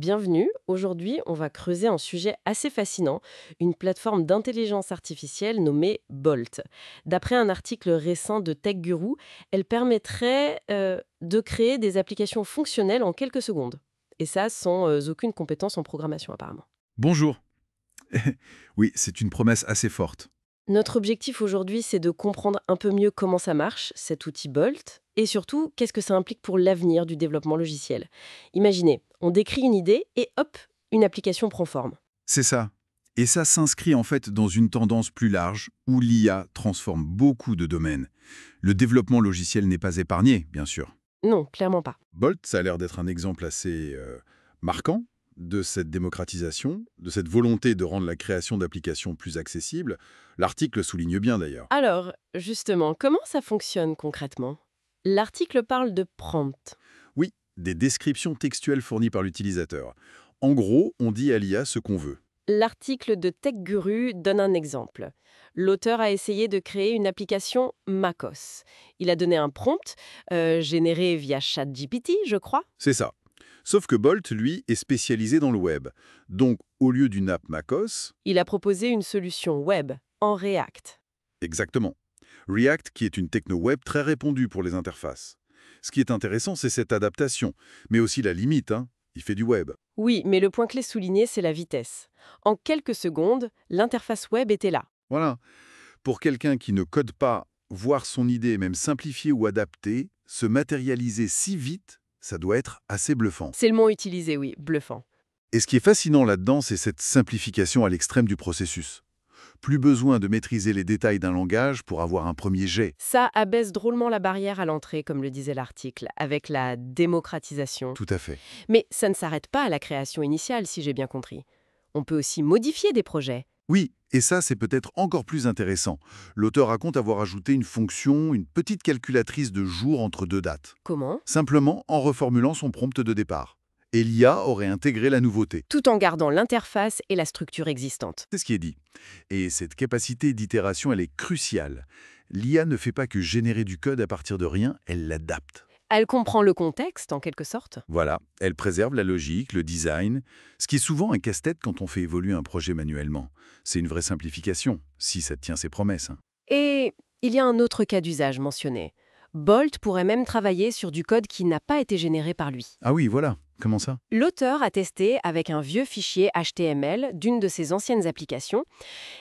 Bienvenue, aujourd'hui on va creuser un sujet assez fascinant, une plateforme d'intelligence artificielle nommée Bolt. D'après un article récent de TechGuru, elle permettrait de créer des applications fonctionnelles en quelques secondes. Et ça sans aucune compétence en programmation apparemment. Bonjour. Oui, c'est une promesse assez forte. Notre objectif aujourd'hui, c'est de comprendre un peu mieux comment ça marche, cet outil Bolt, et surtout, qu'est-ce que ça implique pour l'avenir du développement logiciel. Imaginez, on décrit une idée et hop, une application prend forme. C'est ça. Et ça s'inscrit en fait dans une tendance plus large où l'IA transforme beaucoup de domaines. Le développement logiciel n'est pas épargné, bien sûr. Non, clairement pas. Bolt, ça a l'air d'être un exemple assez marquant de cette démocratisation, de cette volonté de rendre la création d'applications plus accessible. L'article le souligne bien d'ailleurs. Alors, justement, comment ça fonctionne concrètement? L'article parle de prompt. Oui, des descriptions textuelles fournies par l'utilisateur. En gros, on dit à l'IA ce qu'on veut. L'article de TechGuru donne un exemple. L'auteur a essayé de créer une application MacOS. Il a donné un prompt, généré via ChatGPT, je crois. C'est ça. Sauf que Bolt, lui, est spécialisé dans le web. Donc, au lieu d'une app macOS, Il a proposé une solution web, en React. exactement. React, qui est une techno web très répandue pour les interfaces. Ce qui est intéressant, c'est cette adaptation, mais aussi la limite, hein. Il fait du web. Oui, mais le point clé souligné, c'est la vitesse. En quelques secondes, l'interface web était là. Voilà. Pour quelqu'un qui ne code pas, voir son idée, même simplifiée ou adaptée, se matérialiser si vite, ça doit être assez bluffant. C'est le mot utilisé, oui, bluffant. Et ce qui est fascinant là-dedans, c'est cette simplification à l'extrême du processus. Plus besoin de maîtriser les détails d'un langage pour avoir un premier jet. Ça abaisse drôlement la barrière à l'entrée, comme le disait l'article, avec la démocratisation. Tout à fait. Mais ça ne s'arrête pas à la création initiale, si j'ai bien compris. On peut aussi modifier des projets. Oui, et ça, c'est peut-être encore plus intéressant. L'auteur raconte avoir ajouté une fonction, une petite calculatrice de jours entre deux dates. Comment? Simplement en reformulant son prompt de départ. Et l'IA aurait intégré la nouveauté. Tout en gardant l'interface et la structure existante. C'est ce qui est dit. Et cette capacité d'itération, elle est cruciale. L'IA ne fait pas que générer du code à partir de rien, elle l'adapte. Elle comprend le contexte, en quelque sorte. Voilà, elle préserve la logique, le design, ce qui est souvent un casse-tête quand on fait évoluer un projet manuellement. C'est une vraie simplification, si ça tient ses promesses, hein. Et il y a un autre cas d'usage mentionné. Bolt pourrait même travailler sur du code qui n'a pas été généré par lui. Ah oui, voilà, comment ça? L'auteur a testé avec un vieux fichier HTML d'une de ses anciennes applications.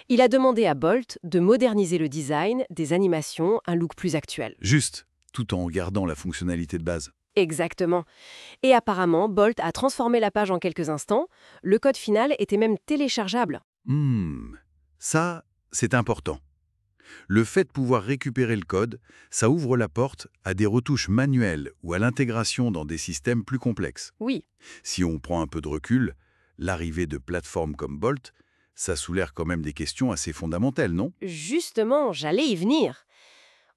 Il a demandé à Bolt de moderniser le design, des animations, un look plus actuel. Juste, tout en gardant la fonctionnalité de base. Exactement. Et apparemment, Bolt a transformé la page en quelques instants. Le code final était même téléchargeable. Ça, c'est important. Le fait de pouvoir récupérer le code, ça ouvre la porte à des retouches manuelles ou à l'intégration dans des systèmes plus complexes. Oui, Si on prend un peu de recul, l'arrivée de plateformes comme Bolt, ça soulève quand même des questions assez fondamentales, non? justement, j'allais y venir.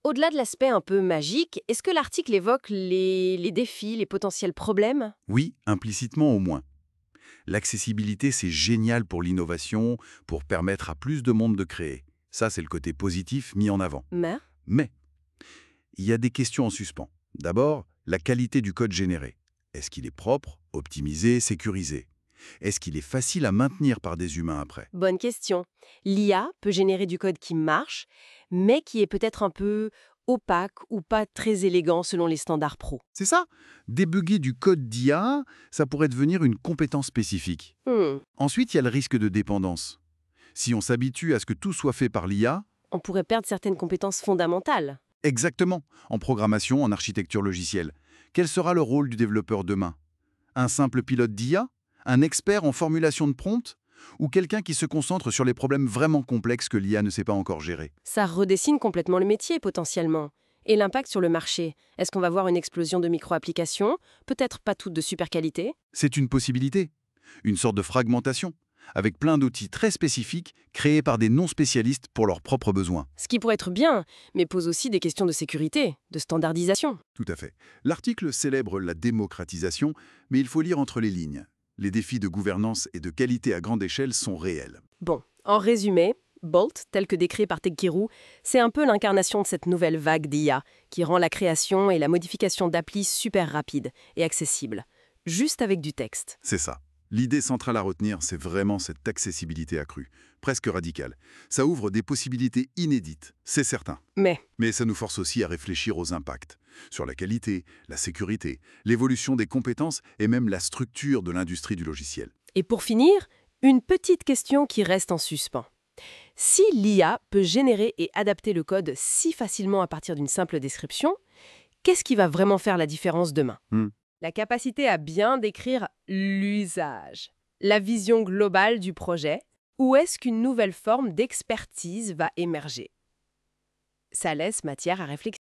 Au-delà de l'aspect un peu magique, est-ce que l'article évoque les défis, les potentiels problèmes? Oui, implicitement au moins. L'accessibilité, c'est génial pour l'innovation, pour permettre à plus de monde de créer. Ça, c'est le côté positif mis en avant. Mais Mais il y a des questions en suspens. D'abord, la qualité du code généré. Est-ce qu'il est propre, optimisé, sécurisé? Est-ce qu'il est facile à maintenir par des humains après? bonne question. L'IA peut générer du code qui marche, mais qui est peut-être un peu opaque ou pas très élégant selon les standards pro. C'est ça. Débugger du code d'IA, ça pourrait devenir une compétence spécifique. Ensuite, il y a le risque de dépendance. Si on s'habitue à ce que tout soit fait par l'IA, On pourrait perdre certaines compétences fondamentales. exactement, en programmation, en architecture logicielle, quel sera le rôle du développeur demain? Un simple pilote d'IA? Un expert en formulation de prompt? Ou quelqu'un qui se concentre sur les problèmes vraiment complexes que l'IA ne sait pas encore gérer? Ça redessine complètement le métier potentiellement. Et l'impact sur le marché? Est-ce qu'on va voir une explosion de micro-applications? Peut-être pas toutes de super qualité? C'est une possibilité, une sorte de fragmentation, avec plein d'outils très spécifiques créés par des non-spécialistes pour leurs propres besoins. Ce qui pourrait être bien, mais pose aussi des questions de sécurité, de standardisation. Tout à fait. L'article célèbre la démocratisation, mais il faut lire entre les lignes. Les défis de gouvernance et de qualité à grande échelle sont réels. Bon, en résumé, Bolt, tel que décrit par TechGuru, c'est un peu l'incarnation de cette nouvelle vague d'IA qui rend la création et la modification d'applis super rapides et accessibles, juste avec du texte. C'est ça. L'idée centrale à retenir, c'est vraiment cette accessibilité accrue, presque radicale. Ça ouvre des possibilités inédites, c'est certain. Mais, Mais ça nous force aussi à réfléchir aux impacts, sur la qualité, la sécurité, l'évolution des compétences et même la structure de l'industrie du logiciel. et pour finir, une petite question qui reste en suspens. Si l'IA peut générer et adapter le code si facilement à partir d'une simple description, qu'est-ce qui va vraiment faire la différence demain? Hmm. La capacité à bien décrire l'usage, la vision globale du projet, ou est-ce qu'une nouvelle forme d'expertise va émerger? Ça laisse matière à réflexion.